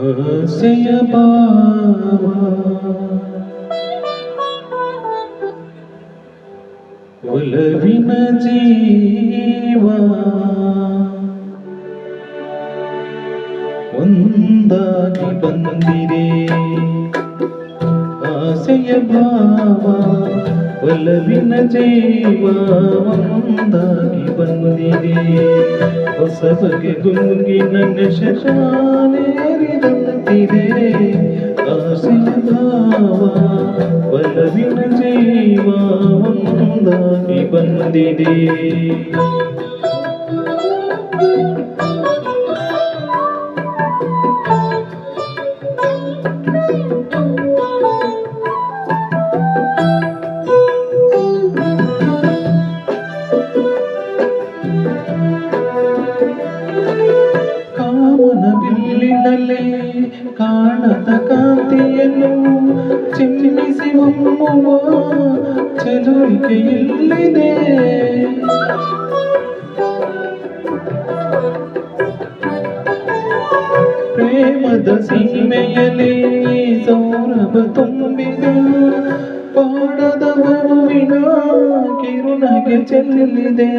ಆಸೆಯ ಭಾವ ಒಲವಿನ ಜೀವ ಒಂದಾಗಿ ಬಂದಿದೆ. ಆಸೆಯ ಭಾವ ಒಲವಿನ ಜೀವ ಒಂದಾಗಿ ಬಂದಿದೆ. ಹೊಸ ಬಗೆ ಗುಂಗಿನ ನೆಶಾನೇರಿದಂತಿದೆ. ಆಸೆಯ ಭಾವ ಒಲವಿನ ಜೀವ ಒಂದಾಗಿ ಬಂದಿದೆ. ಕಾಮನ ಬಿಲ್ಲಿನಲ್ಲೇ ಕಾಣದ ಕಾಂತಿಯನ್ನು ಚಿಮ್ಮಿಸಿ ಹೊಮ್ಮುವ ಚೆಲುವಿಕೆ ಇಲ್ಲಿದೆ. ಪ್ರೇಮದ ಸೀಮೆಯಲ್ಲಿ ಸೌರಭ ತುಂಬಿದ ಪಾಡದ ಹೂವಿನ ಕಿರುನಗೆ ಚೆಲ್ಲಿದೆ.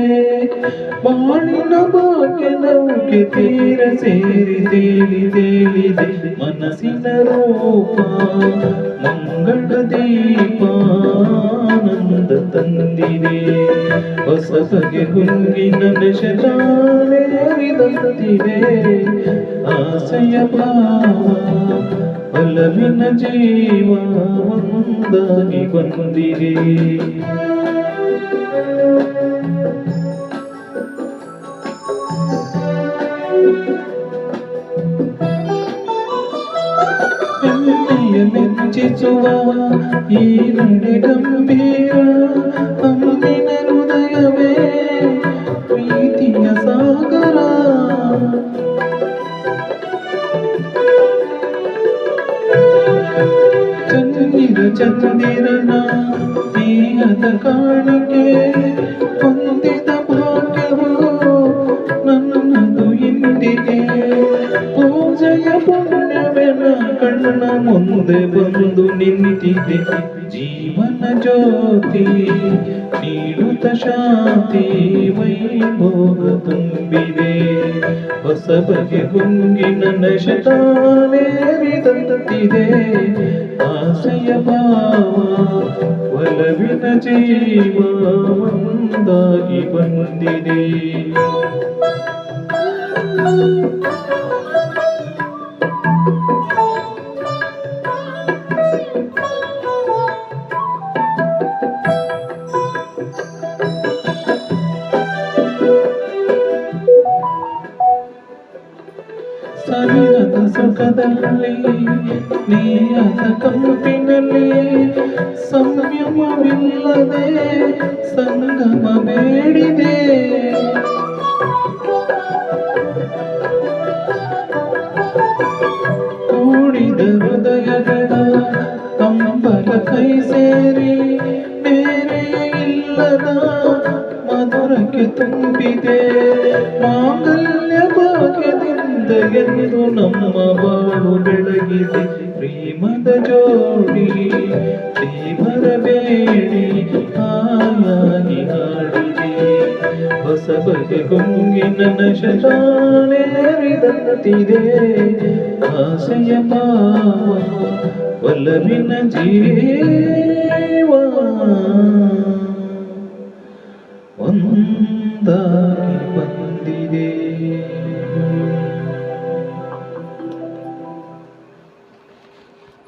ಬಾಳಿನ ಭಾಗ್ಯ ನೌಕೆ ತೀರ ಸೇರಿ ತೇಲಿದೆ. ಮನಸ್ಸಿನ ರೂಪ ಮಂಗಳ ದೀಪ ಆನಂದ ತಂದಿದೆ. ಹೊಸ ಬಗೆ ಗುಂಗಿನ ನೆಶಾನೇರಿದಂತಿದೆ. ಆಸೆಯ ಭಾವ ಒಲವಿನ ಜೀವ ಒಂದಾಗಿ ಬಂದಿದೆ. ಹೆಮ್ಮೆಯ ಮೆಚ್ಚಿಸುವ ಈ ನಡೆ ಗಂಭೀರ. ಅಮ್ಮಿನ ಹೃದಯವೇ ಪ್ರೀತಿಯ ಸಾಗರ. ಚಂದಿರನ ಸ್ನೇಹದ ಕಾಣಿಕೆ ಹೊಂದಿದ ಭಾಗ್ಯವು ನನ್ನದು ಇಂದಿಗೆ. ಪೂಜೆಯ ಪುಣ್ಯವೆನ ಕಣ್ಣ ಮುಂದೆ ಬಂದು ನಿಂತಿದೆ. ಜೀವನ ಜ್ಯೋತಿ ನೀಡುತ್ತ ಶಾಂತಿ ವೈಭೋಗ ತುಂಬಿದೆ. ಹೊಸ ಬಗೆ ಗುಂಗಿನ ನೆಶಾನೇರಿದಂತಿದೆ. ಆಸೆಯ ಭಾವ ಒಲವಿನ ಜೀವ ಒಂದಾಗಿ ಬಂದಿದೆ. ಸನಿಹದ ಸುಖದಲ್ಲಿ ಸ್ನೇಹದ ಕಂಪಿನಲ್ಲಿ ಸಂಯಮವಿಲ್ಲದೆ ಸಂಗಮ ಬೇಡಿದೆ. ಕೂಡಿದ ಹೃದಯಗಳ ಕಂಬಲ ಕೈ ಸೇರಿ ಬೇರೆ ಇಲ್ಲದ ಮಧುರಕ್ಕೆ ತುಂಬಿದೆ. ಮಾಂಗಲ್ಯ ಭಾಗ್ಯದಿಂದ ಎಂದು ನಮ್ಮ ಬಾಳು ಬೆಳಗಿದೆ. ಪ್ರೇಮದ ಜೋಡಿ ದೇವರ ಬೇಡಿ ಆಯಾಗಿ ಹಾಡಿದೆ. ಹೊಸ ಬಗೆ ಗುಂಗಿನ ನೆಶಾನೇರಿದಂತಿದೆ. ಆಸೆಯ ಭಾವ ಒಲವಿನ ಜೀವ ಒಂದಾಗಿ ಬಂದಿದೆ.